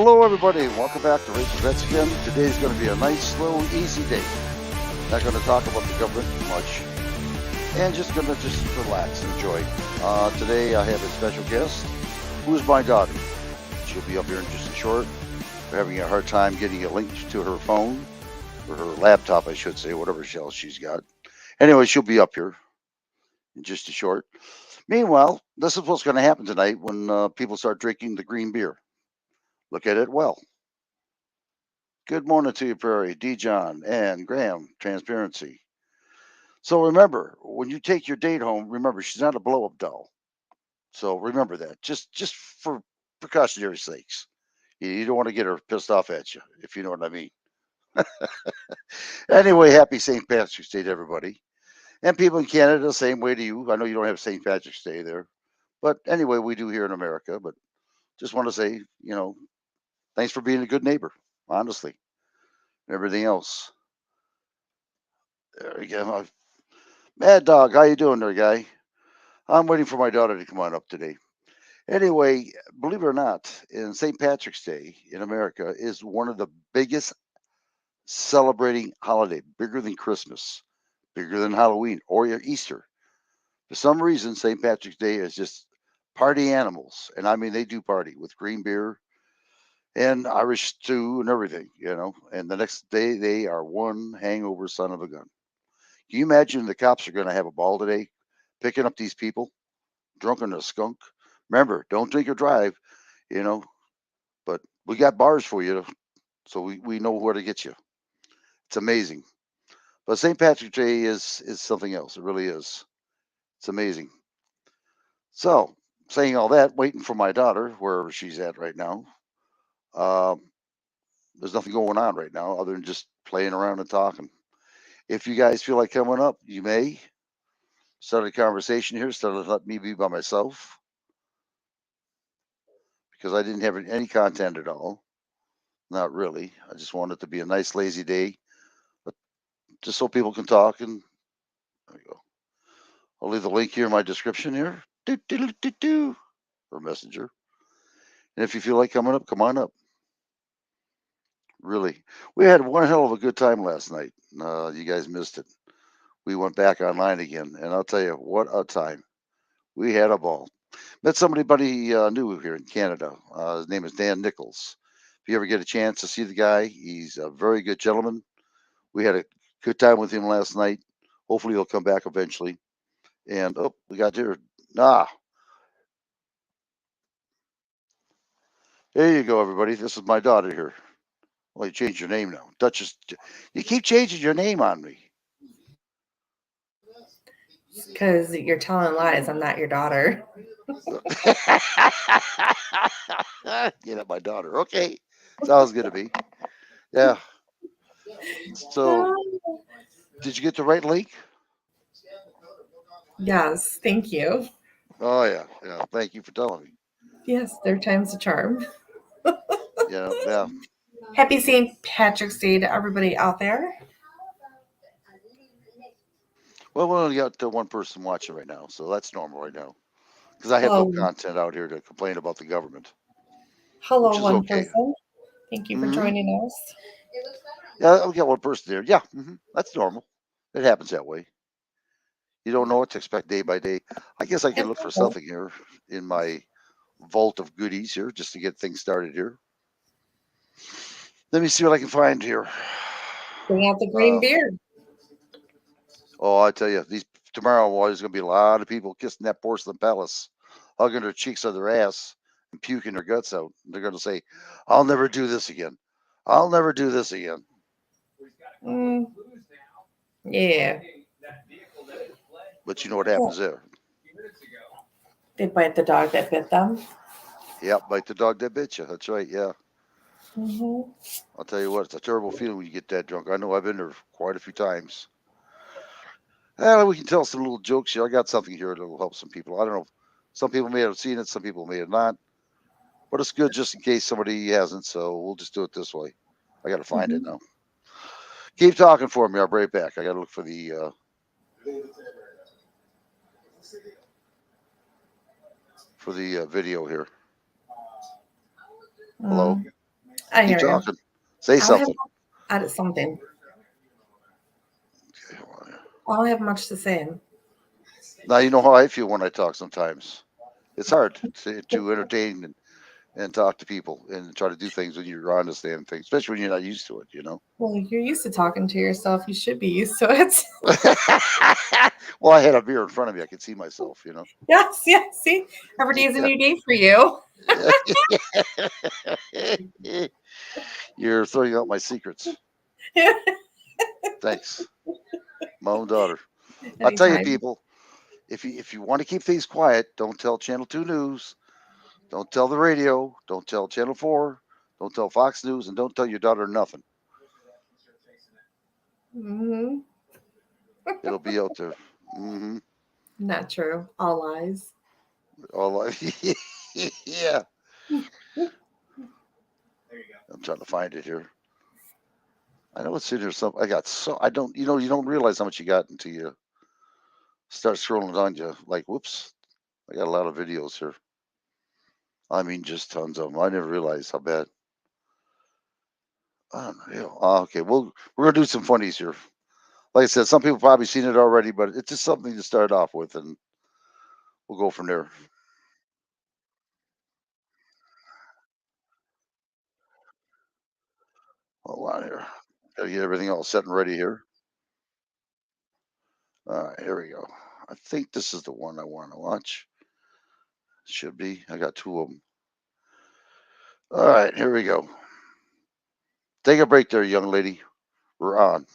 Hello, everybody. Welcome back to Rachel's Vets again. Today's going to be a nice, slow, easy day. Not going to talk about the government much, and just going to relax and enjoy. Today I have a special guest, who is my daughter. She'll be up here in just a short. We're having a hard time getting a link to her phone, or her laptop, I should say, whatever else she's got. Anyway, she'll be up here in just a short. Meanwhile, this is what's going to happen tonight when people start drinking the green beer. Look at it well. Good morning to you, Prairie, D. John, and Graham, Transparency. So remember, when you take your date home, remember she's not a blow-up doll. So remember that, just for precautionary sakes. You don't want to get her pissed off at you, if you know what I mean. Anyway, happy St. Patrick's Day to everybody. And people in Canada, the same way to you. I know you don't have St. Patrick's Day there. But anyway, we do here in America. But just want to say, thanks for being a good neighbor, honestly. Everything else. There we go. Mad Dog, how you doing there, guy? I'm waiting for my daughter to come on up today. Anyway, believe it or not, in St. Patrick's Day in America is one of the biggest celebrating holiday, bigger than Christmas, bigger than Halloween or Easter. For some reason, St. Patrick's Day is just party animals, and I mean they do party with green beer and Irish stew and everything, And the next day they are one hangover son of a gun. Can you imagine the cops are going to have a ball today, picking up these people, drunk on a skunk? Remember, don't drink or drive, you know. But we got bars for you, so we know where to get you. It's amazing. But St. Patrick's Day is something else. It really is. It's amazing. So, saying all that, waiting for my daughter, wherever she's at right now. Um, there's nothing going on right now other than just playing around and talking. If you guys feel like coming up, you may start a conversation here. Instead of let me be by myself because I didn't have any content at all. Not really. I just want it to be a nice, lazy day, but just so people can talk. And there we go. I'll leave the link here in my description here. Or Messenger. And if you feel like coming up, come on up. Really. We had one hell of a good time last night. You guys missed it. We went back online again, and I'll tell you, what a time. We had a ball. Met somebody new here in Canada. His name is Dan Nichols. If you ever get a chance to see the guy, he's a very good gentleman. We had a good time with him last night. Hopefully he'll come back eventually. And we got here. There you go, everybody. This is my daughter here. Well, you changed your name now. Duchess, you keep changing your name on me. Because you're telling lies. I'm not your daughter. Get at my daughter. Okay. Sounds good to me. Yeah. So, did you get the right link? Yes, thank you. Oh, yeah. Yeah. Thank you for telling me. Yes, third time's a charm. Yeah. Yeah. Happy St. Patrick's Day to everybody out there. Well, we only got one person watching right now, so that's normal right now. Because I have no Oh, content out here to complain about the government, hello, which is one okay. person. Thank you for Hmm. joining us. Yeah, we got one person there. Yeah, that's normal. It happens that way. You don't know what to expect day by day. I guess I can It's look for okay. something here in my vault of goodies here just to get things started here. Let me see what I can find here. Bring out the green Uh, beard. oh, I tell you, these tomorrow there's going to be a lot of people kissing that porcelain palace, hugging their cheeks on their ass and puking their guts out. They're going to say, "I'll never do this again. I'll never do this again." Mm, yeah. But you know what Well, happens there? they bite the dog that bit them. Yep, bite the dog that bit you. That's right. Yeah, Hmm. I'll tell you what, it's a terrible feeling when you get that drunk. I know I've been there quite a few times. We can tell some little jokes here. I got something here that will help some people. I don't know. Some people may have seen it, some people may have not. But it's good just in case somebody hasn't. So we'll just do it this way. I got to find it Hmm. now. Keep talking for me. I'll be right back. I got to look for the video here. Hello. I Keep hear you. talking. Say I'll have something. added something. Okay, hold on here. I don't have much to say. Now you know how I feel when I talk sometimes. It's hard to entertain and talk to people and try to do things when you're honest and things, especially when you're not used to it, you know. Well, you're used to talking to yourself. You should be used to it. Well, I had a beer in front of me. I could see myself, you know. Yes, yes. See, every day is a Yeah. new day for you. You're throwing out my secrets. Thanks. My own daughter. I tell you, Anytime. people, if you want to keep things quiet, don't tell Channel 2 News, don't tell the radio, don't tell Channel 4, don't tell Fox News, and don't tell your daughter nothing. Hmm. It'll be out there. Hmm. Not true. All lies. All yeah. I'm trying to find it here. I know it's in here. Some I got so I don't. You don't realize how much you got until you start scrolling down. You like, whoops, I got a lot of videos here. I mean, just tons of them. I never realized how bad. I don't know. Okay, we're gonna do some funnies here. Like I said, some people probably seen it already, but it's just something to start off with, and we'll go from there. Hold on here. Gotta get everything all set and ready here. All right, here we go. I think this is the one I want to watch. Should be. I got two of them. All right, here we go. Take a break there, young lady. We're on.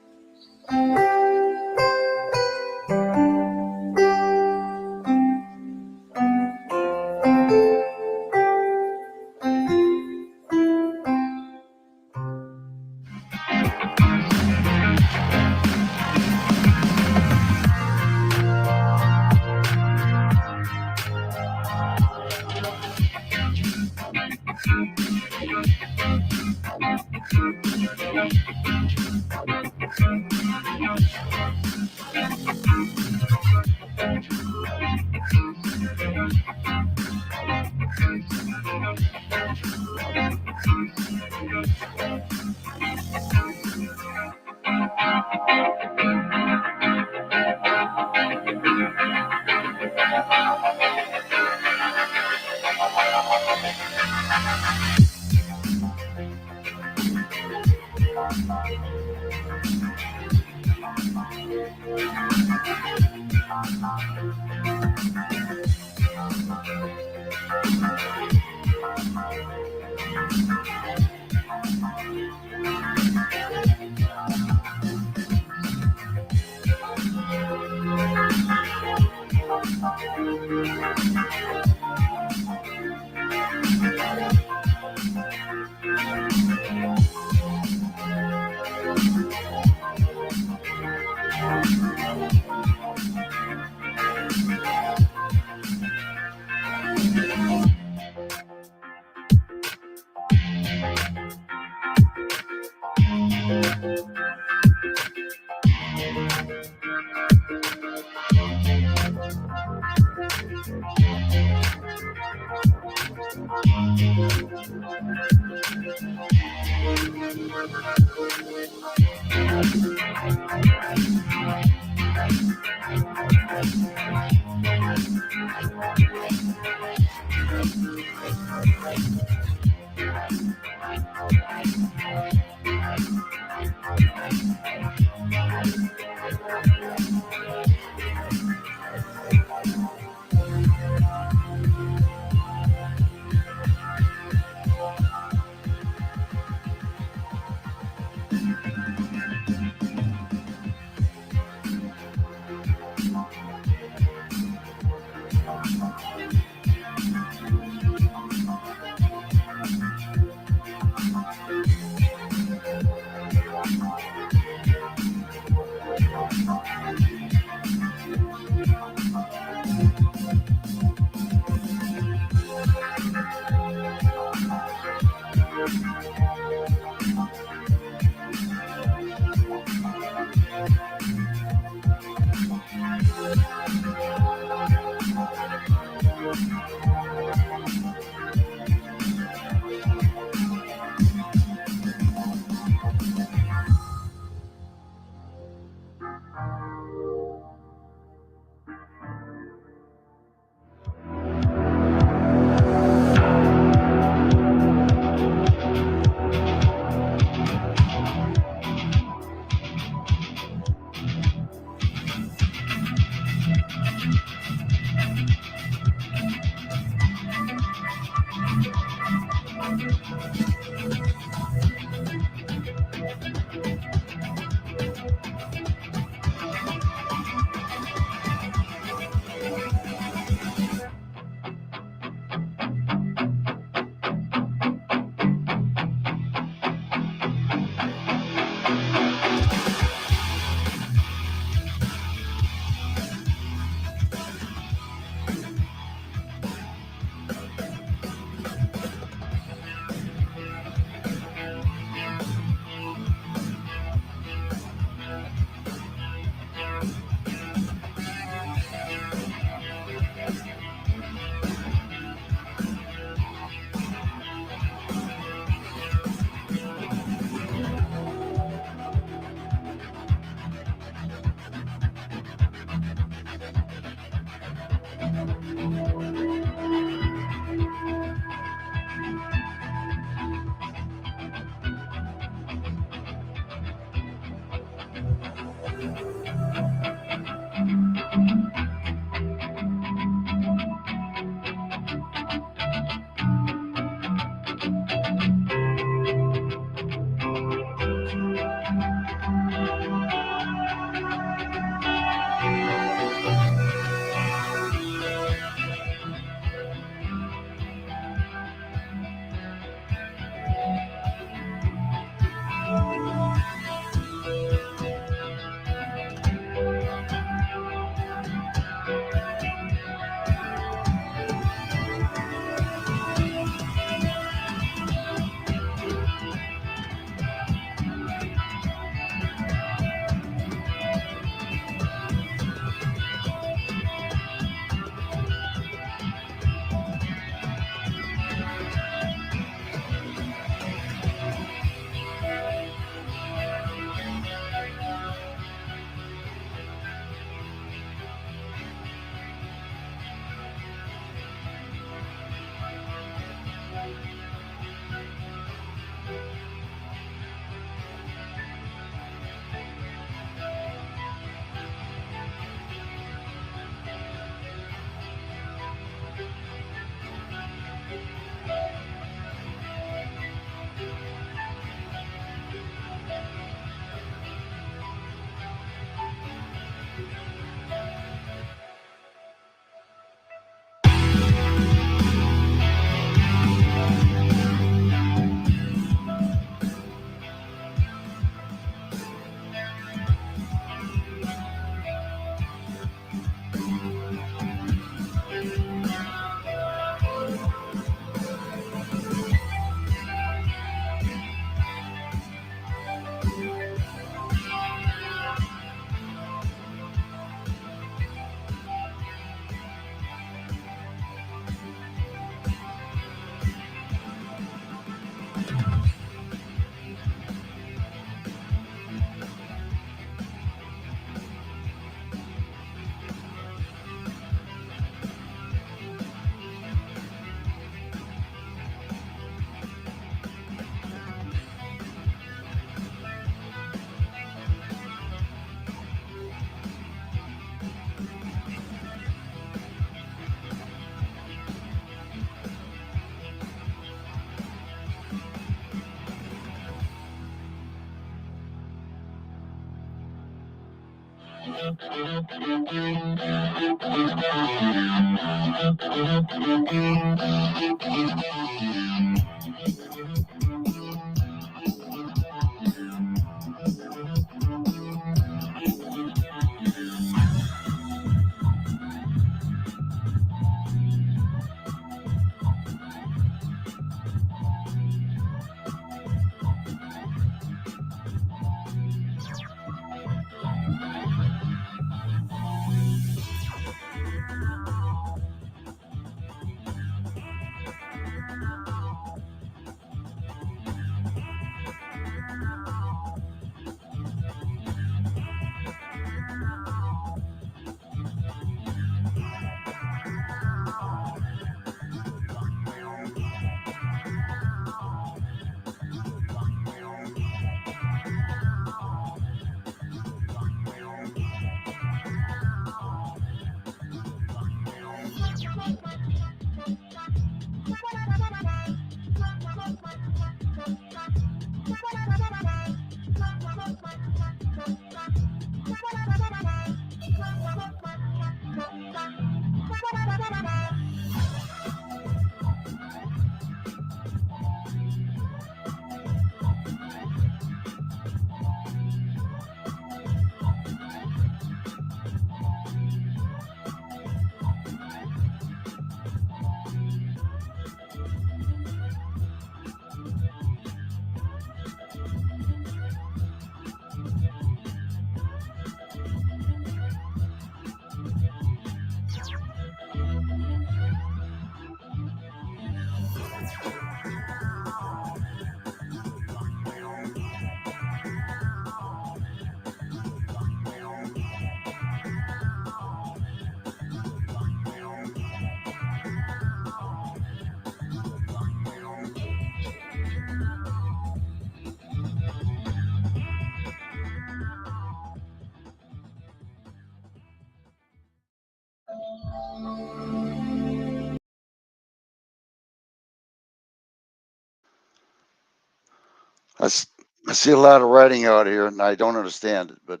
I, s- I see a lot of writing out here, and I don't understand it. But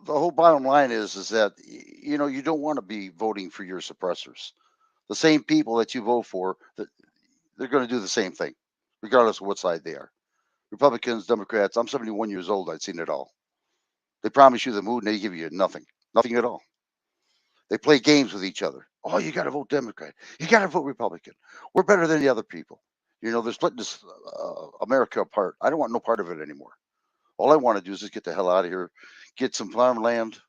the whole bottom line is that you don't want to be voting for your suppressors. The same people that you vote for, they're going to do the same thing, regardless of what side they are. Republicans, Democrats. I'm 71 years old. I've seen it all. They promise you the moon, and they give you nothing, nothing at all. They play games with each other. Oh, you got to vote Democrat. You got to vote Republican. We're better than the other people. They're splitting this America apart. I don't want no part of it anymore. All I want to do is just get the hell out of here, get some farmland,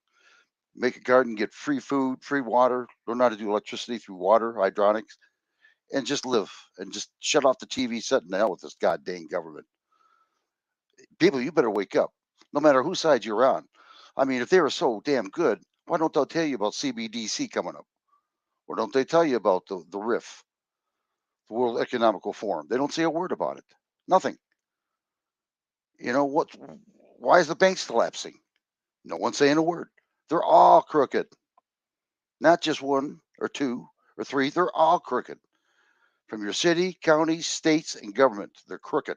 make a garden, get free food, free water, learn how to do electricity through water, hydronics, and just live and just shut off the TV, set in the hell with this goddamn government. People, you better wake up, no matter whose side you're on. I mean, if they were so damn good, why don't they tell you about CBDC coming up? Or don't they tell you about the RIF, the World Economical Forum? They don't say a word about it. Nothing. What? Why is the banks collapsing? No one's saying a word. They're all crooked. Not just one or two or three. They're all crooked. From your city, counties, states, and government, they're crooked.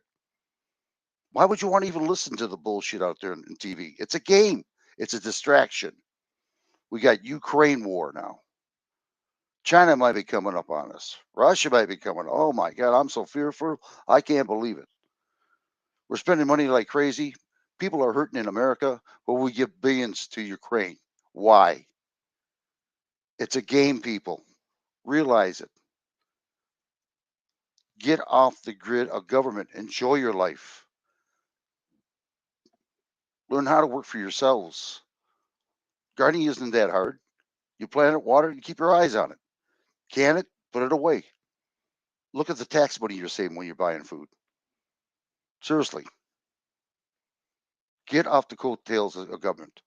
Why would you want to even listen to the bullshit out there on TV? It's a game. It's a distraction. We got Ukraine war now. China might be coming up on us. Russia might be coming. Oh my God, I'm so fearful. I can't believe it. We're spending money like crazy. People are hurting in America, but we give billions to Ukraine. Why? It's a game, people. Realize it. Get off the grid of government. Enjoy your life. Learn how to work for yourselves. Gardening isn't that hard. You plant it, water it, and keep your eyes on it. Can it? Put it away. Look at the tax money you're saving when you're buying food. Seriously, get off the coattails of government.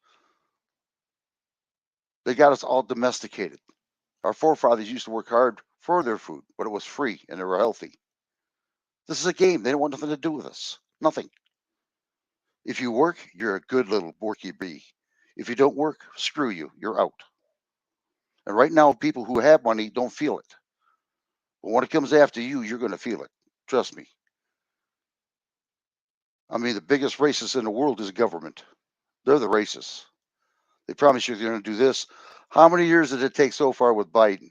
They got us all domesticated. Our forefathers used to work hard for their food, but it was free and they were healthy. This is a game. They don't want nothing to do with us. Nothing. If you work, you're a good little worky bee. If you don't work, screw you. You're out. And right now, people who have money don't feel it. But when it comes after you, you're going to feel it. Trust me. I mean, the biggest racist in the world is government. They're the racists. They promise you they're going to do this. How many years did it take so far with Biden,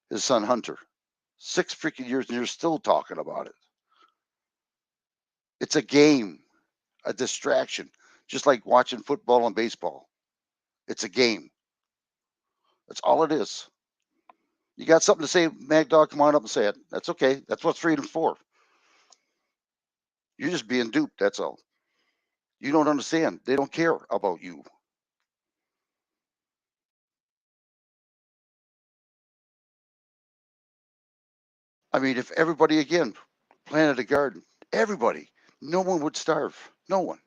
his son Hunter? 6 freaking years, and you're still talking about it. It's a game, a distraction, just like watching football and baseball. It's a game. That's all it is. You got something to say, Mad Dog? Come on up and say it. That's okay. That's what freedom's for. You're just being duped. That's all. You don't understand. They don't care about you. I mean, if everybody again planted a garden, everybody, no one would starve. No one.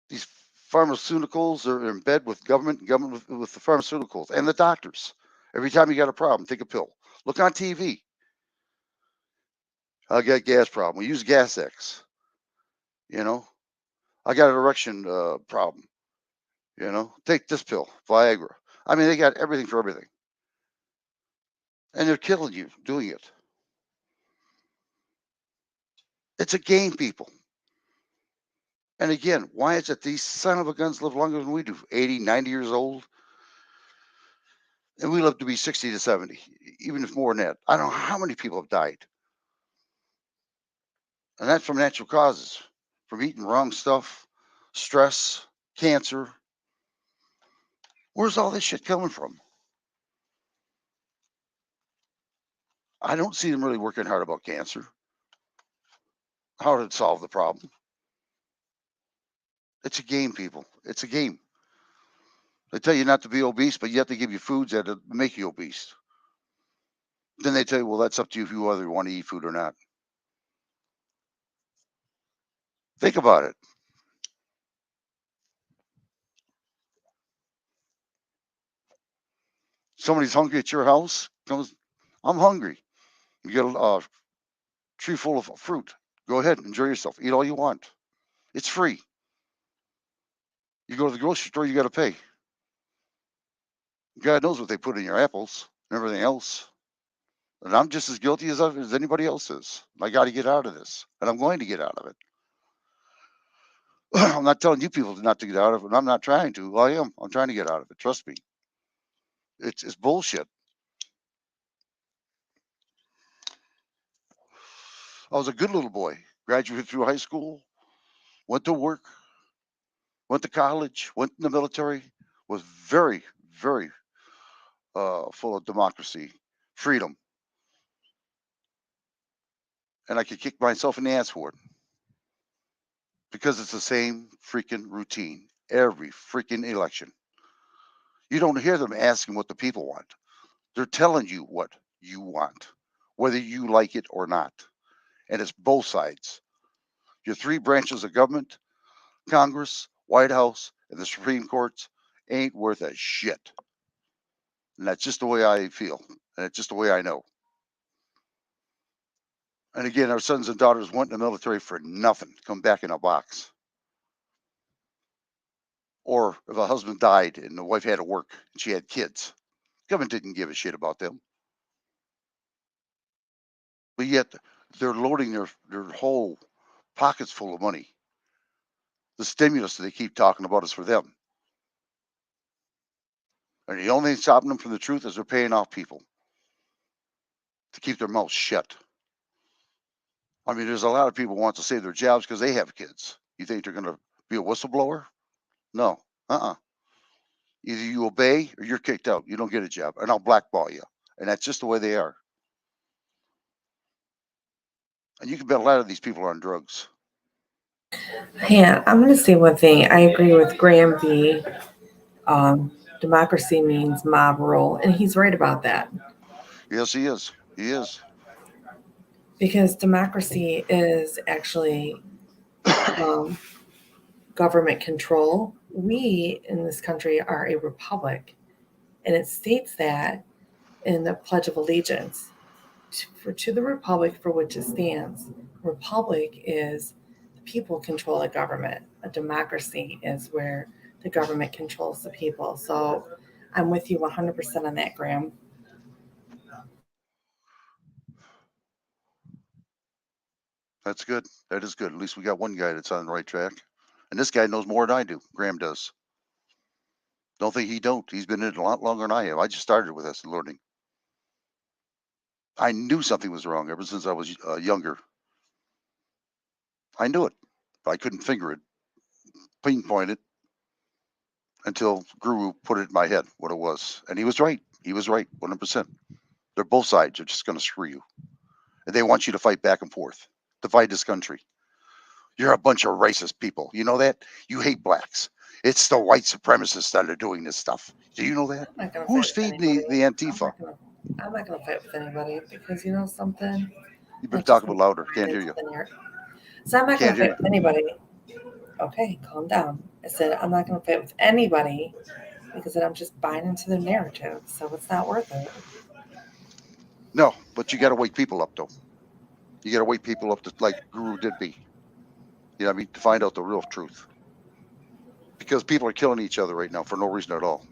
These pharmaceuticals are in bed with government with the pharmaceuticals and the doctors. Every time you got a problem, take a pill. Look on TV. I got a gas problem. We use Gas X. You know, I got an erection problem. Take this pill, Viagra. I mean, they got everything for everything, and they're killing you doing it. It's a game, people. And again, why is it these son of a guns live longer than we do? 80, 90 years old. And we live to be 60 to 70, even if more than that. I don't know how many people have died. And that's from natural causes, from eating wrong stuff, stress, cancer. Where's all this shit coming from? I don't see them really working hard about cancer. How to solve the problem. It's a game, people. It's a game. They tell you not to be obese, but yet they give you foods that make you obese. Then they tell you, well, that's up to you if you whether you want to eat food or not. Think about it. Somebody's hungry at your house, comes, I'm hungry. You get a tree full of fruit. Go ahead, enjoy yourself. Eat all you want. It's free. You go to the grocery store, you got to pay. God knows what they put in your apples and everything else. And I'm just as guilty as anybody else is. I got to get out of this, and I'm going to get out of it. I'm not telling you people not to get out of it, and I'm not trying to. Well, I am. I'm trying to get out of it. Trust me. It's bullshit. I was a good little boy. Graduated through high school, went to work, went to college, went in the military. Was very, very full of democracy, freedom, and I could kick myself in the ass for it because it's the same freaking routine every freaking election. You don't hear them asking what the people want. They're telling you what you want, whether you like it or not. And it's both sides. Your three branches of government, Congress, White House, and the Supreme Courts ain't worth a shit. And that's just the way I feel. And it's just the way I know. And again, our sons and daughters went in the military for nothing, come back in a box. Or if a husband died and the wife had to work and she had kids, government didn't give a shit about them. But yet they're loading their whole pockets full of money. The stimulus that they keep talking about is for them. And the only thing stopping them from the truth is they're paying off people to keep their mouths shut. I mean, there's a lot of people who want to save their jobs because they have kids. You think they're going to be a whistleblower? No. Either you obey or you're kicked out. You don't get a job, and I'll blackball you. And that's just the way they are. And you can bet a lot of these people are on drugs. Yeah, I'm going to say one thing. I agree with Graham B. Um, Democracy means mob rule, and he's right about that. Yes, he is. He is. Because democracy is actually um, government control. We in this country are a republic, and it states that in the Pledge of Allegiance to the republic for which it stands. Republic is the people control the government. A democracy is where the government controls the people. So I'm with you 100% on that, Graham. That's good. That is good. At least we got one guy that's on the right track. And this guy knows more than I do. Graham does. Don't think he don't. He's been in it a lot longer than I have. I just started with this learning. I knew something was wrong ever since I was younger. I knew it, but I couldn't finger it, pinpoint it until Guru put it in my head what it was. And he was right. He was right, 100%. They're both sides are just going to screw you. And they want you to fight back and forth, divide this country. You're a bunch of racist people. You know that? You hate blacks. It's the white supremacists that are doing this stuff. Do you know that? I'm not gonna Who's fight with feeding anybody. the Antifa? I'm not gonna fight with anybody because you know something. You better It talk just about makes me louder. Can't mad hear into you. thin air. So I'm not gonna Can't hear fight you. with anybody. Okay, calm down. I said I'm not gonna fight with anybody because then I'm just buying into their narrative. So it's not worth it. No, but you got to wake people up, though. You got to wake people up to like Guru did me. You know what I mean? To find out the real truth. Because people are killing each other right now for no reason at all.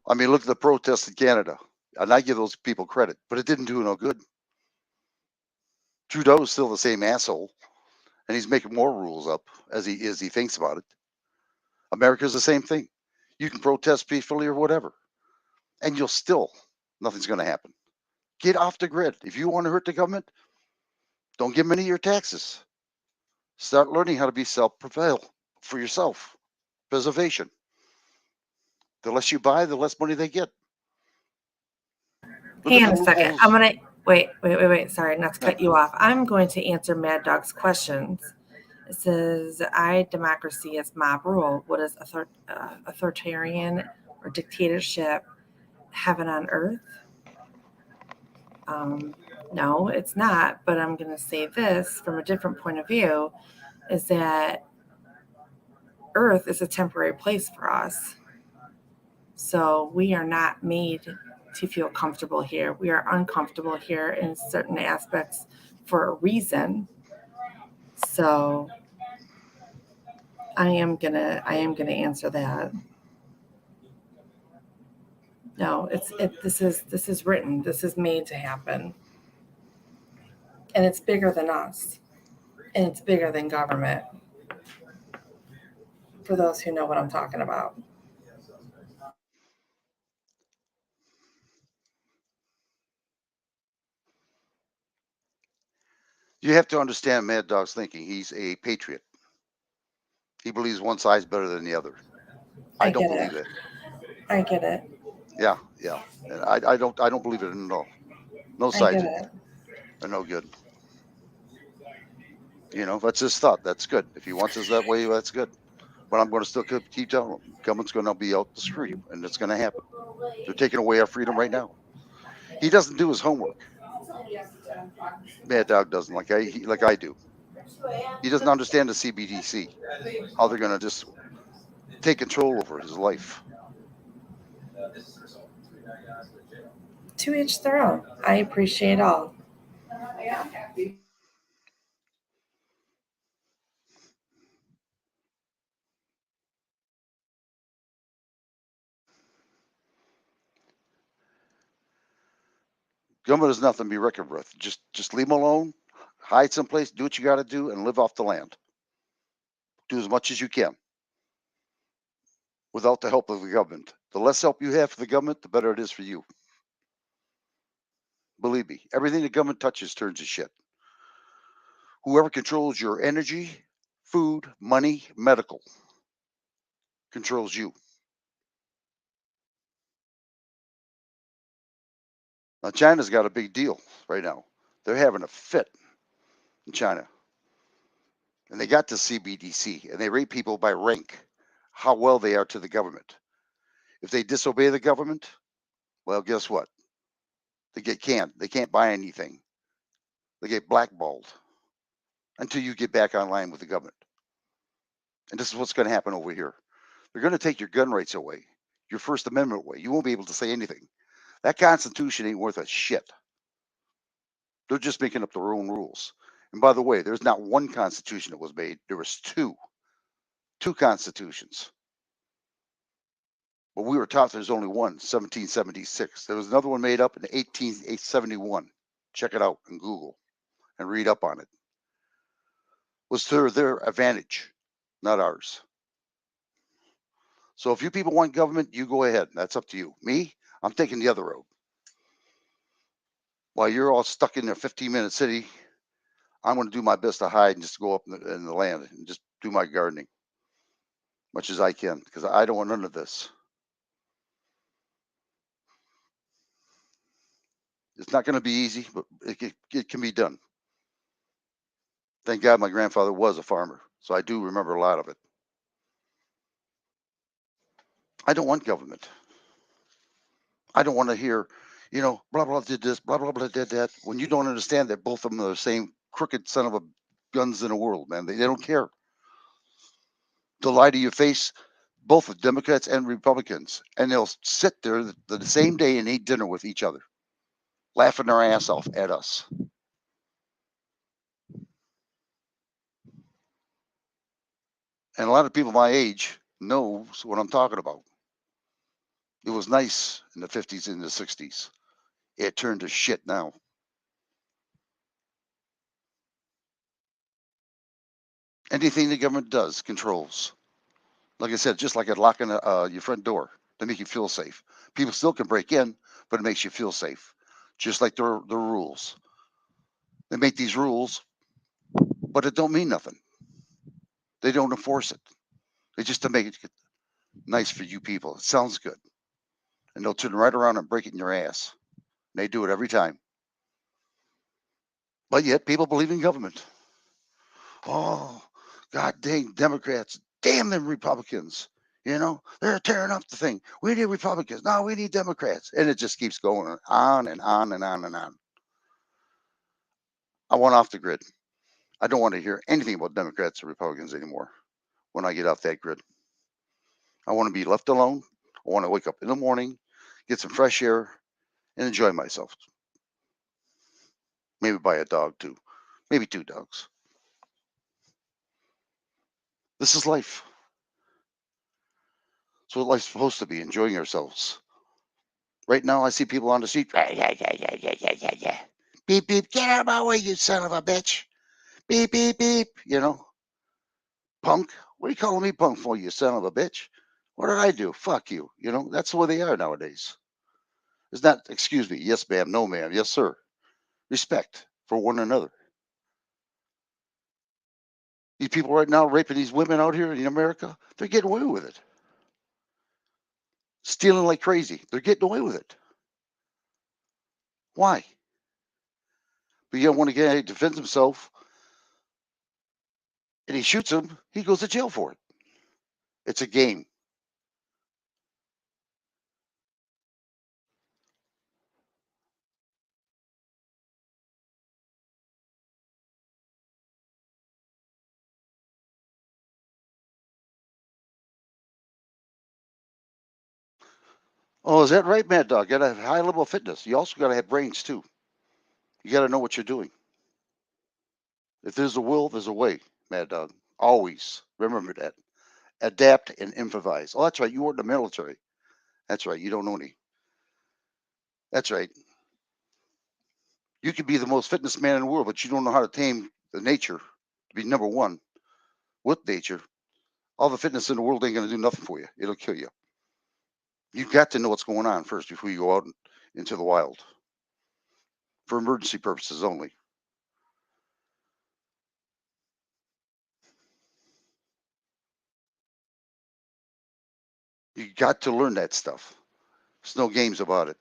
I mean, look at the protests in Canada. And I give those people credit, but it didn't do no good. Trudeau is still the same asshole, and he's making more rules up as he thinks about it. America's the same thing. You can protest peacefully or whatever, and you'll still nothing's going to happen. Get off the grid. If you want to hurt the government, don't give them any of your taxes. Start learning how to be self-prevail for yourself. Preservation. The less you buy, the less money they get. Look Hang at on the a second. I'm loopholes. gonna wait. Sorry, not to Yeah. cut you off. I'm going to answer Mad Dog's questions. It says, "I democracy is mob rule. What is authoritarian or dictatorship? Heaven on earth?" Um, no, it's not. But I'm going to say this from a different point of view: is that Earth is a temporary place for us. So we are not made to feel comfortable here. We are uncomfortable here in certain aspects for a reason. So I am gonna answer that. No, this is written. This is made to happen. And it's bigger than us. And it's bigger than government. For those who know what I'm talking about. You have to understand Mad Dog's thinking. He's a patriot. He believes one side's better than the other. I I don't get it. believe that. I get it. Yeah, yeah. And I don't believe it at all. No I get sides it. are no good. That's his thought. That's good. If he wants us that way, that's good. But I'm going to still keep telling him, government's going to be out to screw you, and it's going to happen. They're taking away our freedom right now. He doesn't do his homework. Mad Dog doesn't like I do. He doesn't understand the CBDC, how they're going to just take control over his life. To each their own. I appreciate all. Government is nothing to be reckoned with. Just leave them alone, hide someplace, do what you got to do, and live off the land. Do as much as you can without the help of the government. The less help you have for the government, the better it is for you. Believe me, everything the government touches turns to shit. Whoever controls your energy, food, money, medical controls you. Now, China's got a big deal right now. They're having a fit in China. And they got to CBDC and they rate people by rank, how well they are to the government. If they disobey the government, well, guess what? They get canned. They can't buy anything. They get blackballed until you get back online with the government. And this is what's going to happen over here. They're going to take your gun rights away, your First Amendment away. You won't be able to say anything. That Constitution ain't worth a shit. They're just making up their own rules. And by the way, there's not one Constitution that was made. There was two Constitutions. But we were taught there's only one, 1776. There was another one made up in 1871. Check it out on Google and read up on it. was to their advantage, not ours. So if you people want government, you go ahead. That's up to you. Me, I'm taking the other road. While you're all stuck in a 15-minute city, I'm going to do my best to hide and just go up in the land and just do my gardening much as I can because I don't want none of this. It's not going to be easy, but it can be done. Thank God my grandfather was a farmer, so I do remember a lot of it. I don't want government. I don't want to hear, blah, blah, did this, blah, blah, blah, did that, when you don't understand that both of them are the same crooked son of a guns in the world, man. They don't care. They'll lie to your face, both the Democrats and Republicans, and they'll sit there the same day and eat dinner with each other, laughing their ass off at us. And a lot of people my age knows what I'm talking about. It was nice in the 50s and the 60s. It turned to shit now. Anything the government does controls. Like I said, just like locking your front door to make you feel safe. People still can break in, but it makes you feel safe. Just like the rules. They make these rules, but it don't mean nothing. They don't enforce it. They just to make it nice for you people. It sounds good. And they'll turn right around and break it in your ass. And they do it every time. But yet people believe in government. Oh, God dang Democrats. Damn them Republicans. They're tearing up the thing. We need Republicans. No, we need Democrats. And it just keeps going on and on and on and on. I want off the grid. I don't want to hear anything about Democrats or Republicans anymore when I get off that grid. I want to be left alone. I want to wake up in the morning, get some fresh air, and enjoy myself. Maybe buy a dog too. Maybe 2 dogs. This is life. It's what life's supposed to be, enjoying ourselves. Right now, I see people on the street. Yeah, yeah, yeah, yeah, yeah, yeah, yeah. Beep, beep, get out of my way, you son of a bitch. Beep, beep, beep. Punk. What are you calling me punk for, you son of a bitch? What did I do? Fuck you. That's the way they are nowadays. It's not, excuse me, yes, ma'am, no, ma'am, yes, sir. Respect for one another. These people right now raping these women out here in America, they're getting away with it. Stealing like crazy, they're getting away with it. Why? But you don't want to get he defends himself and he shoots him, he goes to jail for it. It's a game. Oh, is that right, Mad Dog? You gotta have high level of fitness. You also gotta have brains too. You gotta know what you're doing. If there's a will, there's a way, Mad Dog. Always remember that. Adapt and improvise. Oh, that's right. You were in the military. That's right. You don't know any. That's right. You could be the most fitness man in the world, but you don't know how to tame the nature to be number one with nature. All the fitness in the world ain't gonna do nothing for you. It'll kill you. You've got to know what's going on first before you go out into the wild for emergency purposes only. You got to learn that stuff. There's no games about it.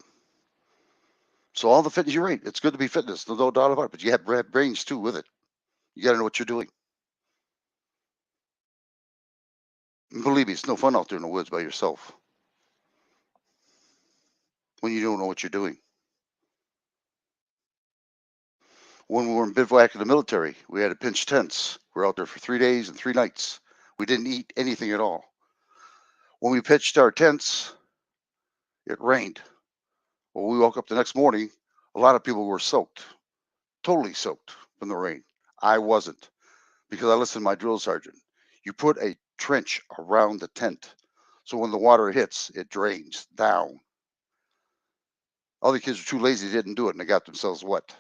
So all the fitness, you're right. It's good to be fitness, no doubt about it. But you have brains too with it. You got to know what you're doing. And believe me, it's no fun out there in the woods by yourself when you don't know what you're doing. When we were in bivouac in the military, we had to pitch tents. We were out there for 3 days and 3 nights. We didn't eat anything at all. When we pitched our tents, it rained. When we woke up the next morning, a lot of people were soaked, totally soaked from the rain. I wasn't because I listened to my drill sergeant. You put a trench around the tent so when the water hits, it drains down. All the kids were too lazy, they didn't do it, and they got themselves wet.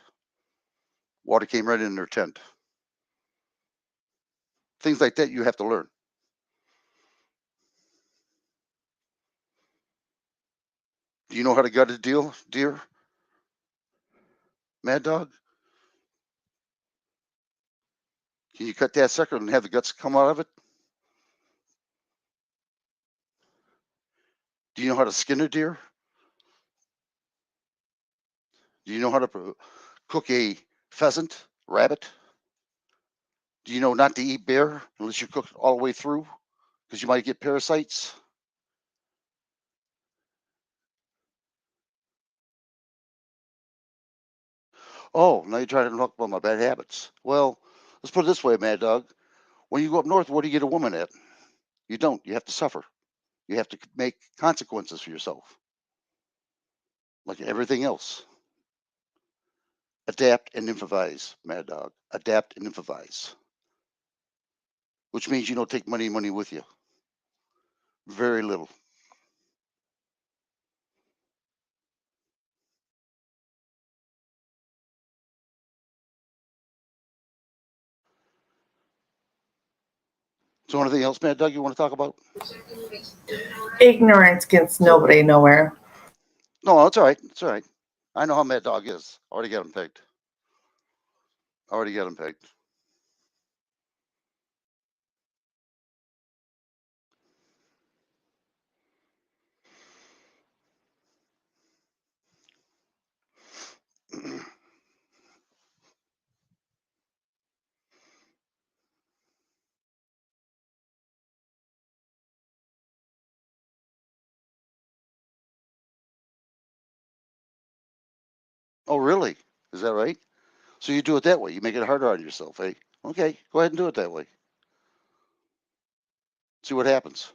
Water came right in their tent. Things like that you have to learn. Do you know how to gut a deer, Mad Dog? Can you cut that sucker and have the guts come out of it? Do you know how to skin a deer? Do you know how to cook a pheasant, rabbit? Do you know not to eat bear unless you cook it all the way through? Because you might get parasites. Oh, now you're trying to talk about my bad habits. Well, let's put it this way, Mad Dog. When you go up north, what do you get a woman at? You don't. You have to suffer. You have to make consequences for yourself, like everything else. Adapt and improvise, Mad Dog. Adapt and improvise, which means you don't take money with you. Very little. So anything else, Mad Dog, you want to talk about? Ignorance gets nobody nowhere. No, it's all right. It's all right. I know how Mad Dog is. Already got him pegged. Already got him pegged. Oh, really? Is that right? So you do it that way. You make it harder on yourself, eh? Okay, go ahead and do it that way. See what happens.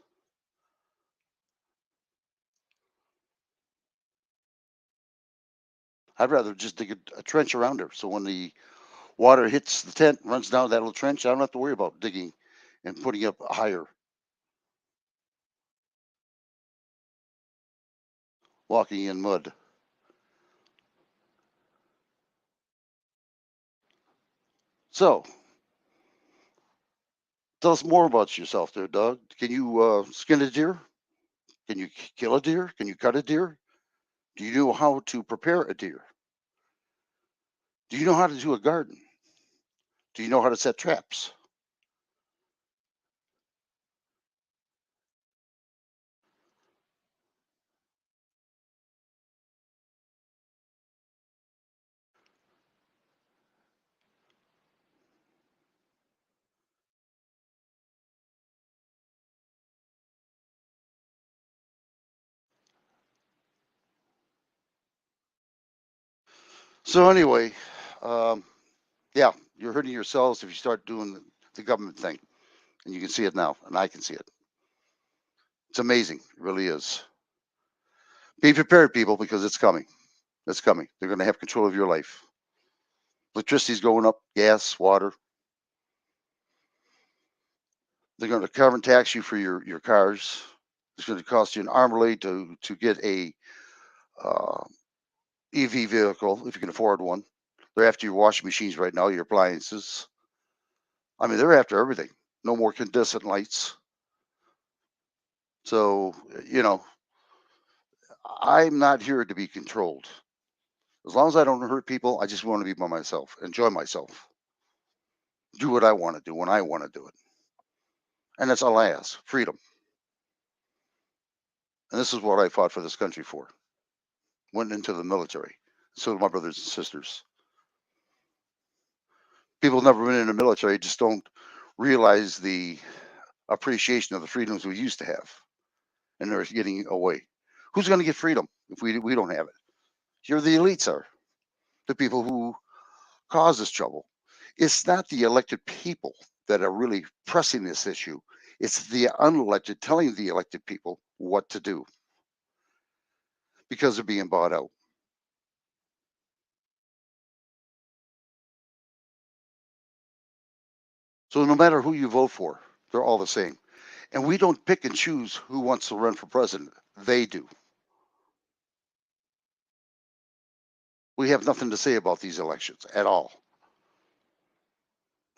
I'd rather just dig a trench around her. So when the water hits the tent, runs down that little trench, I don't have to worry about digging and putting up higher, walking in mud. So tell us more about yourself there, Doug. Can you skin a deer? Can you kill a deer? Can you cut a deer? Do you know how to prepare a deer? Do you know how to do a garden? Do you know how to set traps? So anyway, um, yeah, you're hurting yourselves if you start doing the government thing, and you can see it now, and I can see it. It's amazing, it really is. Be prepared, people, because it's coming. It's coming. They're going to have control of your life. Electricity's going up, gas, water. They're going to carbon tax you for your cars. It's going to cost you an arm and leg to get a uh, EV vehicle if you can afford one. They're after your washing machines right now, your appliances. I mean, they're after everything. No more incandescent lights. So, I'm not here to be controlled. As long as I don't hurt people, I just want to be by myself, enjoy myself, do what I want to do when I want to do it. And that's all I ask, freedom. And this is what I fought for this country for. Went into the military. So did my brothers and sisters. People who've never been in the military just don't realize the appreciation of the freedoms we used to have. And they're getting away. Who's going to get freedom if we don't have it? Here the elites are, the people who cause this trouble. It's not the elected people that are really pressing this issue. It's the unelected telling the elected people what to do because they're being bought out. So no matter who you vote for, they're all the same. And we don't pick and choose who wants to run for president. They do. We have nothing to say about these elections at all.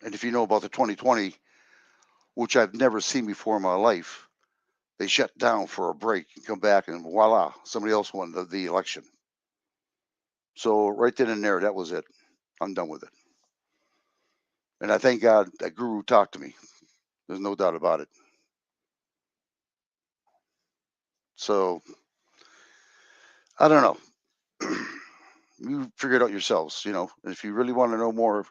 And if you know about the 2020, which I've never seen before in my life. They shut down for a break and come back, and voila, somebody else won the election. So right then and there, that was it. I'm done with it. And I thank God that Guru talked to me. There's no doubt about it. So I don't know. You figure it out yourselves, you know. And if you really want to know more,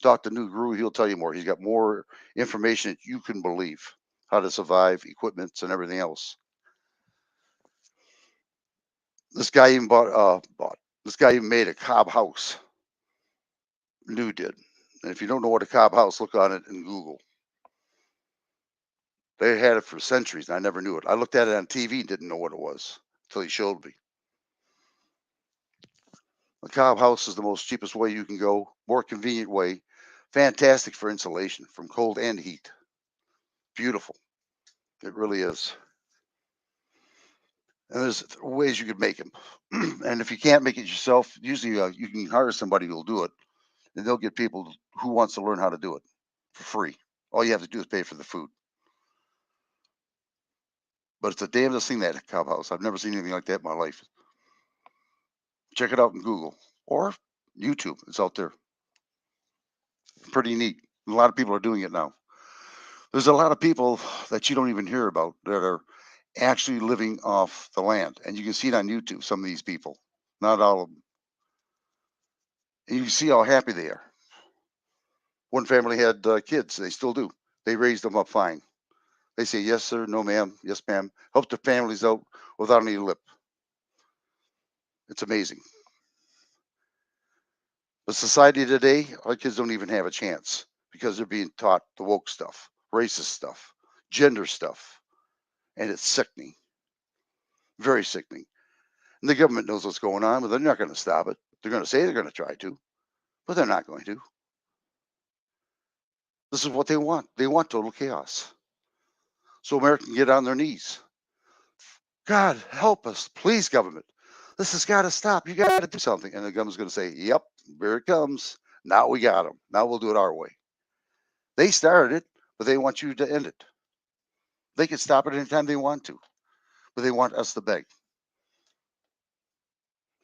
talk to New Guru. He'll tell you more. He's got more information that you can believe, how to survive, equipments, and everything else. This guy even bought. This guy even made a cob house. New did. And if you don't know what a cob house, look on it in Google. They had it for centuries, and I never knew it. I looked at it on TV and didn't know what it was until he showed me. The cob house is the most cheapest way you can go, more convenient way, fantastic for insulation from cold and heat. Beautiful. It really is. And there's ways you could make them. And if you can't make it yourself, usually you can hire somebody who'll do it, and they'll get people who wants to learn how to do it for free. All you have to do is pay for the food. But it's the damnedest thing, that cob house. I've never seen anything like that in my life. Check it out in Google or YouTube. It's out there. Pretty neat. A lot of people are doing it now. There's a lot of people that you don't even hear about that are actually living off the land. And you can see it on YouTube, some of these people. Not all of them. And you can see how happy they are. One family had kids. They still do. They raised them up fine. They say, yes, sir, no, ma'am, yes, ma'am. Help their families out without any lip. It's amazing. The society today, our kids don't even have a chance because they're being taught the woke stuff, racist stuff, gender stuff. And it's sickening, very sickening. And the government knows what's going on, but they're not going to stop it. They're going to say they're going to try to, but they're not going to. This is what they want. They want total chaos. So America can get on their knees. God, help us, please, government. This has got to stop. You got to do something. And the government's going to say, yep, here it comes. Now we got them. Now we'll do it our way. They started it, but they want you to end it. They can stop it anytime they want to, but they want us to beg.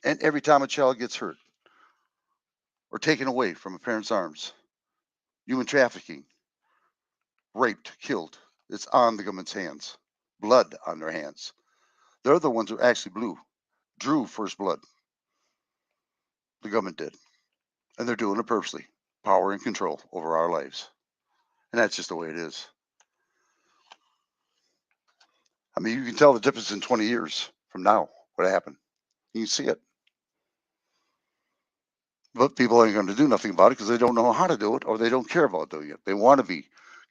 And every time a child gets hurt or taken away from a parent's arms, human trafficking, raped, killed, it's on the government's hands. Blood on their hands. They're the ones who actually drew first blood. The government did. And they're doing it purposely. Power and control over our lives. And that's just the way it is. I mean, you can tell the difference in 20 years from now, what happened. You can see it. But people ain't going to do nothing about it because they don't know how to do it or they don't care about doing it. They want to be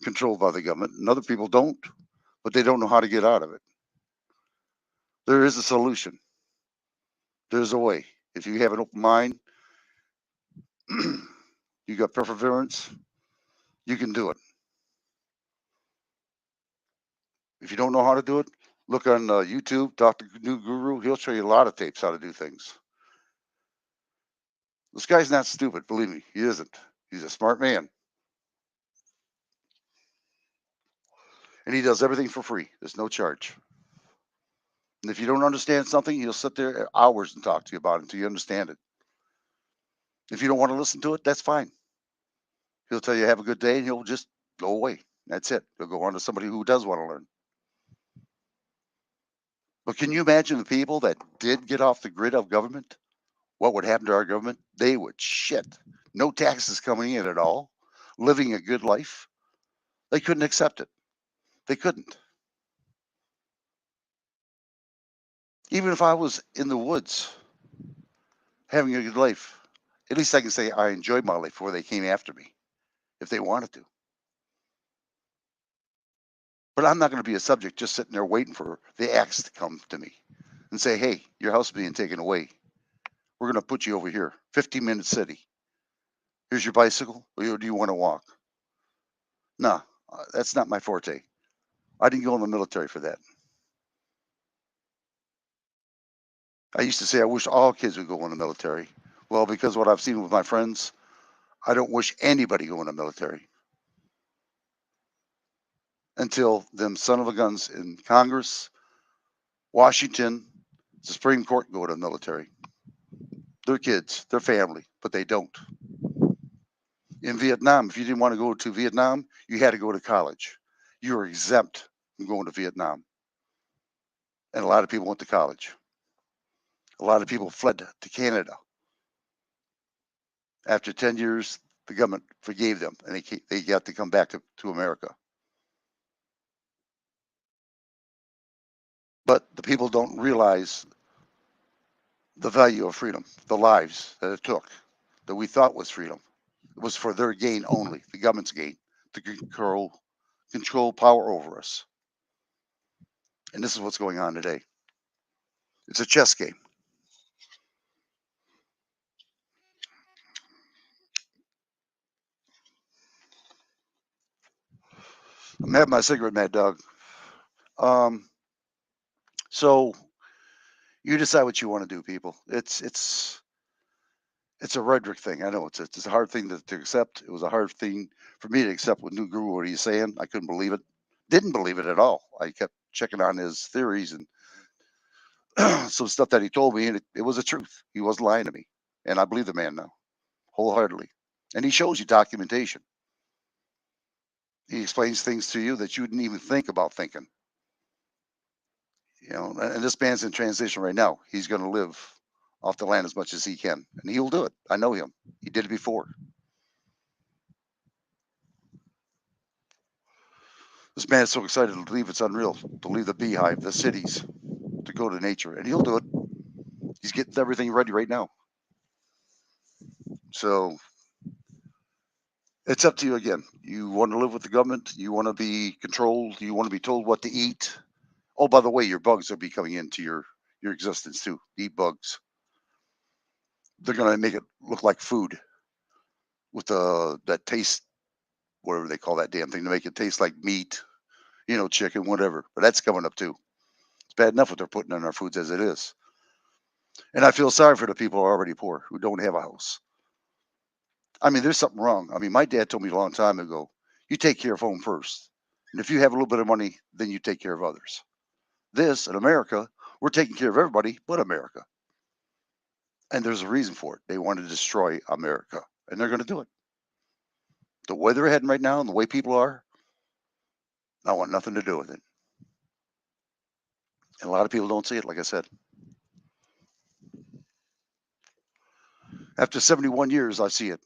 controlled by the government, and other people don't, but they don't know how to get out of it. There is a solution. There's a way. If you have an open mind, you got perseverance, you can do it. If you don't know how to do it, look on YouTube, Dr. New Guru. He'll show you a lot of tapes how to do things. This guy's not stupid, believe me. He isn't. He's a smart man. And he does everything for free. There's no charge. And if you don't understand something, he'll sit there hours and talk to you about it until you understand it. If you don't want to listen to it, that's fine. He'll tell you have a good day and he'll just go away. That's it. He'll go on to somebody who does want to learn. But can you imagine the people that did get off the grid of government? What would happen to our government? They would shit. No taxes coming in at all, living a good life. They couldn't accept it. They couldn't. Even if I was in the woods having a good life, at least I can say I enjoyed my life before they came after me if they wanted to. But I'm not going to be a subject just sitting there waiting for the axe to come to me and say, hey, your house is being taken away. We're going to put you over here, 15-minute city. Here's your bicycle. Or do you want to walk? No, that's not my forte. I didn't go in the military for that. I used to say I wish all kids would go in the military. Well, because what I've seen with my friends, I don't wish anybody go in the military. until them son of a guns in Congress, Washington, the Supreme Court go to the military. Their kids, their family, but they don't. In Vietnam, if you didn't want to go to Vietnam, you had to go to college. You were exempt from going to Vietnam. And a lot of people went to college. A lot of people fled to Canada. After 10 years, the government forgave them and they got to come back to America. But the people don't realize the value of freedom, the lives that it took, that we thought was freedom. It was for their gain only, the government's gain, to control power over us. And this is what's going on today. It's a chess game. I'm having my cigarette, Mad Dog. Um, so you decide what you want to do, people. It's a rhetoric thing. I know it's a hard thing to accept. It was a hard thing for me to accept with New Guru what he's saying. I couldn't believe it. Didn't believe it at all. I kept checking on his theories and some stuff that he told me, and it was the truth. He wasn't lying to me, and I believe the man now wholeheartedly. And he shows you documentation. He explains things to you that you didn't even think about thinking. You know, and this man's in transition right now. He's going to live off the land as much as he can, and he'll do it. I know him. He did it before. This man is so excited to leave, it's unreal. To leave the beehive, the cities, to go to nature, and he'll do it. He's getting everything ready right now. So it's up to you again. You want to live with the government? You want to be controlled? You want to be told what to eat? Oh, by the way, your bugs will be coming into your existence too. Eat bugs. They're gonna make it look like food with that taste, whatever they call that damn thing, to make it taste like meat, chicken, whatever. But that's coming up too. It's bad enough what they're putting in our foods as it is. And I feel sorry for the people who are already poor who don't have a house. I mean, there's something wrong. I mean, my dad told me a long time ago, you take care of home first. And if you have a little bit of money, then you take care of others. This in America, we're taking care of everybody but America. And there's a reason for it. They want to destroy America. And they're going to do it. The way they're heading right now and the way people are, I want nothing to do with it. And a lot of people don't see it, like I said. After 71 years, I see it.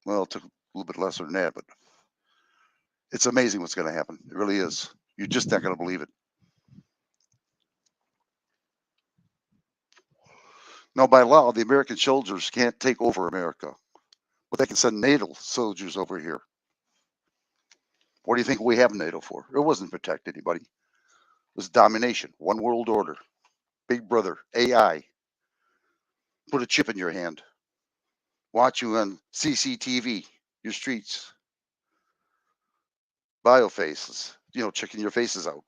Well, it took a little bit less than that, but it's amazing what's going to happen. It really is. You're just not going to believe it. Now, by law, the American soldiers can't take over America, but they can send NATO soldiers over here. What do you think we have NATO for? It wasn't to protect anybody. It was domination, one world order, Big Brother, AI. Put a chip in your hand, watch you on CCTV, your streets, biofaces, checking your faces out,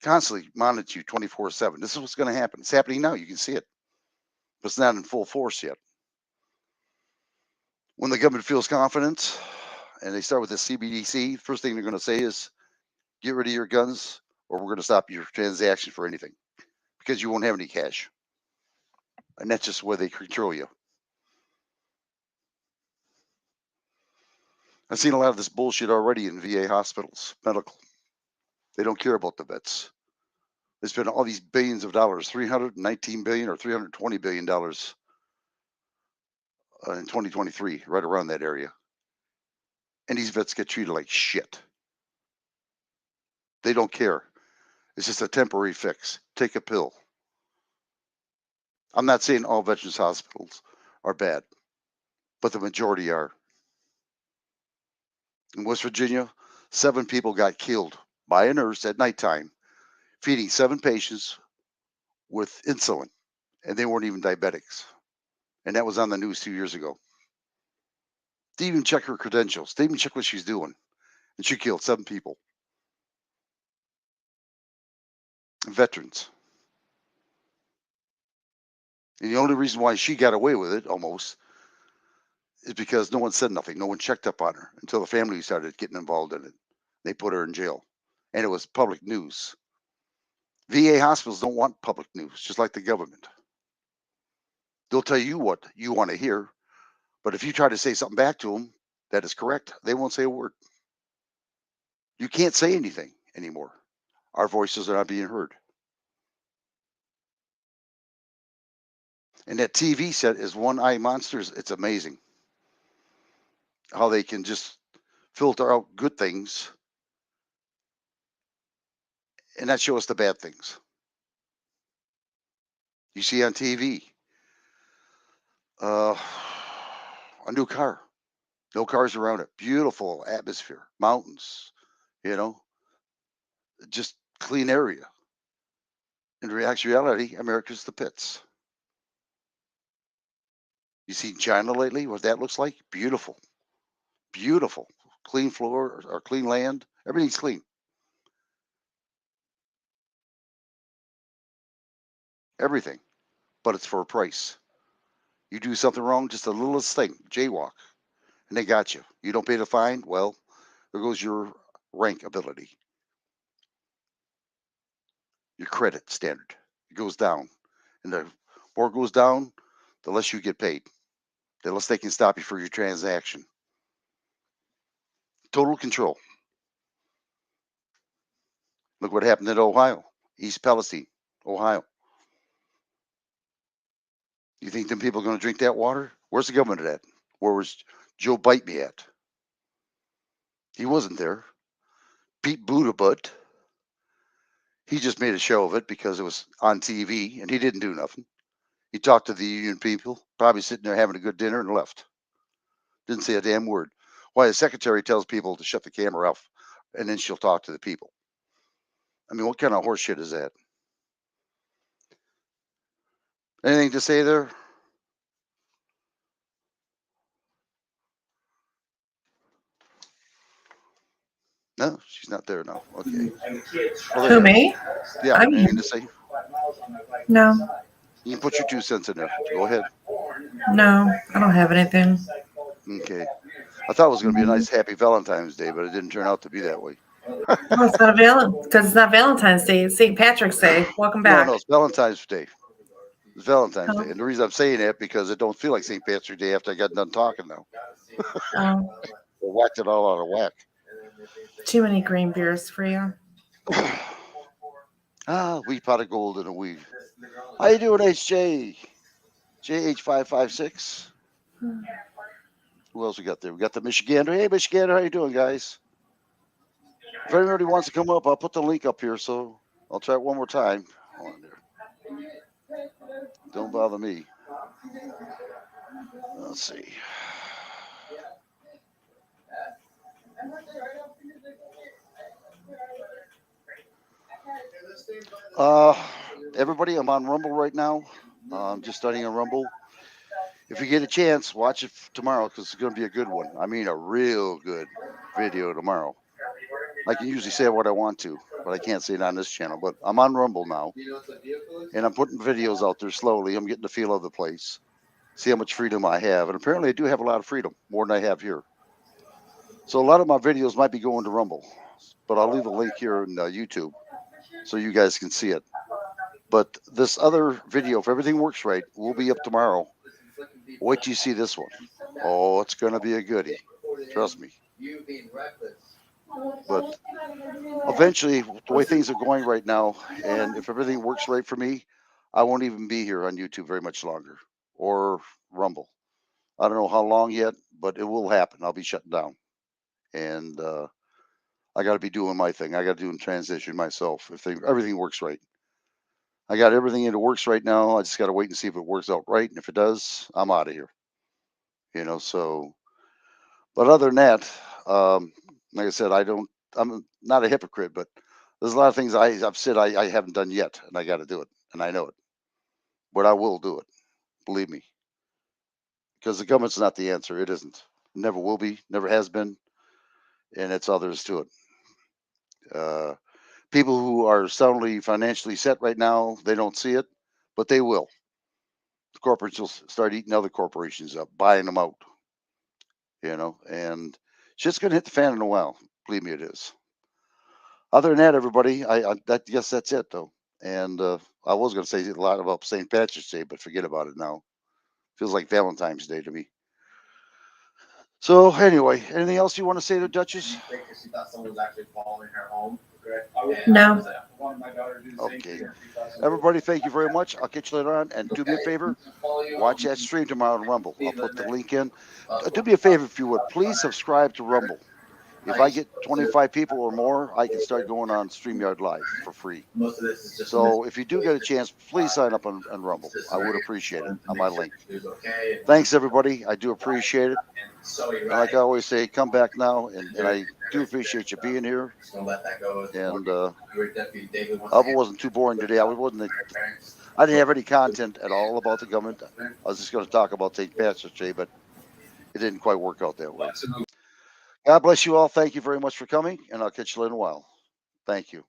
constantly monitor you 24/7. This is what's going to happen. It's happening now. You can see it, but it's not in full force yet. When the government feels confident and they start with the CBDC, first thing they're going to say is, get rid of your guns or we're going to stop your transaction for anything because you won't have any cash. And that's just where they control you. I've seen a lot of this bullshit already in VA hospitals, medical. They don't care about the vets. They spend all these billions of dollars, 319 billion or 320 billion dollars in 2023, right around that area. And these vets get treated like shit. They don't care. It's just a temporary fix. Take a pill. I'm not saying all veterans hospitals are bad, but the majority are. In West Virginia, 7 people got killed by a nurse at nighttime feeding 7 patients with insulin, and they weren't even diabetics. And that was on the news 2 years ago. They even check her credentials. They even check what she's doing. And she killed 7 people. Veterans. And the only reason why she got away with it almost is because no one said nothing. No one checked up on her until the family started getting involved in it. They put her in jail, and it was public news. VA hospitals don't want public news, just like the government. They'll tell you what you want to hear, but if you try to say something back to them that is correct, they won't say a word. You can't say anything anymore. Our voices are not being heard. And that TV set is one eye monsters. It's amazing how they can just filter out good things and not show us the bad things. You see on TV, uh, a new car, no cars around it, beautiful atmosphere, mountains, you know, just clean area. In reality, America's the pits. You seen China lately? What that looks like? Beautiful, beautiful, clean floor or clean land. Everything's clean. Everything, but it's for a price. You do something wrong, just the littlest thing, jaywalk, and they got you. You don't pay the fine, well, there goes your rank ability, your credit standard. It goes down. And the more it goes down, the less you get paid, the less they can stop you for your transaction. Total control. Look what happened in Ohio, East Palestine, Ohio. You think them people are going to drink that water? Where's the government at? Where was Joe Bite Me at? He wasn't there. Pete Buttigieg, he just made a show of it because it was on TV and he didn't do nothing. He talked to the union people, probably sitting there having a good dinner and left. Didn't say a damn word. Why the secretary tells people to shut the camera off and then she'll talk to the people. I mean, what kind of horse shit is that? Anything to say there? No, she's not there now. Okay. Well, there Who, you go. me? Yeah, I'm here. anything to say? No, You can put your 2 cents in there. Go ahead. no, I don't have anything. Okay. I thought it was going to be a nice, happy Valentine's Day, but it didn't turn out to be that way. No, it's not because it's not Valentine's Day. It's St. Patrick's Day. Welcome No, back. no, it's Valentine's Day. It's Valentine's Day. Oh, And the reason I'm saying that because it don't feel like St. Patrick's Day after I got done talking now. oh, They whacked it all out of whack. too many green beers for you. Wheat pot of gold in a weed. How you doing, HJ? JH556. Who else we got there? We got the Michigander. Hey, Michigander, how you doing, guys? If anybody wants to come up, I'll put the link up here, so I'll try it one more time. Hold on there. Don't bother me. Let's see. Uh, Everybody, I'm on Rumble right now. I'm just starting on Rumble. If you get a chance, watch it tomorrow because it's going to be a good one. I mean, a real good video tomorrow. I can usually say what I want to, but I can't say it on this channel. But I'm on Rumble now, and I'm putting videos out there slowly. I'm getting the feel of the place, see how much freedom I have. And apparently, I do have a lot of freedom, more than I have here. So a lot of my videos might be going to Rumble, but I'll leave a link here in YouTube so you guys can see it. But this other video, if everything works right, will be up tomorrow. Wait till you see this one. Oh, it's going to be a goodie. Trust me. But eventually, the way things are going right now, and if everything works right for me, I won't even be here on YouTube very much longer or Rumble. I don't know how long yet, but it will happen. I'll be shutting down. And I got to be doing my thing. I got to do in transition myself if everything works right. I got everything into works right now. I just got to wait and see if it works out right. And if it does, I'm out of here. So, but other than that, like I said, I'm not a hypocrite, but there's a lot of things I've said I haven't done yet, and I got to do it. And I know it. But I will do it. Believe me. Because the government's not the answer. It isn't. Never will be. Never has been. And it's others to it. Uh, People who are soundly financially set right now, they don't see it, but they will. The corporations will start eating other corporations up, buying them out, and shit's going to hit the fan in a while. Believe me, it is. Other than that, everybody, guess that's it though. And I was going to say a lot about St. Patrick's Day, but forget about it now. Feels like Valentine's Day to me. So anyway, anything else you want to say to Duchess? She thought someone was actually following her home. No. Okay. Everybody, thank you very much. I'll catch you later on. And do me a favor, watch that stream tomorrow on Rumble. I'll put the link in. Do me a favor, if you would, please subscribe to Rumble. If I get 25 people or more, I can start going on StreamYard Live for free. Most of this is just So if you do get a chance, please sign up on Rumble. I would appreciate it on my link. Thanks, everybody. I do appreciate it. And like I always say, come back now. And I do appreciate you being here. And Alba wasn't too boring today. I didn't have any content at all about the government. I was just going to talk about St. Patrick's Day, but it didn't quite work out that way. God bless you all. Thank you very much for coming, and I'll catch you in a while. Thank you.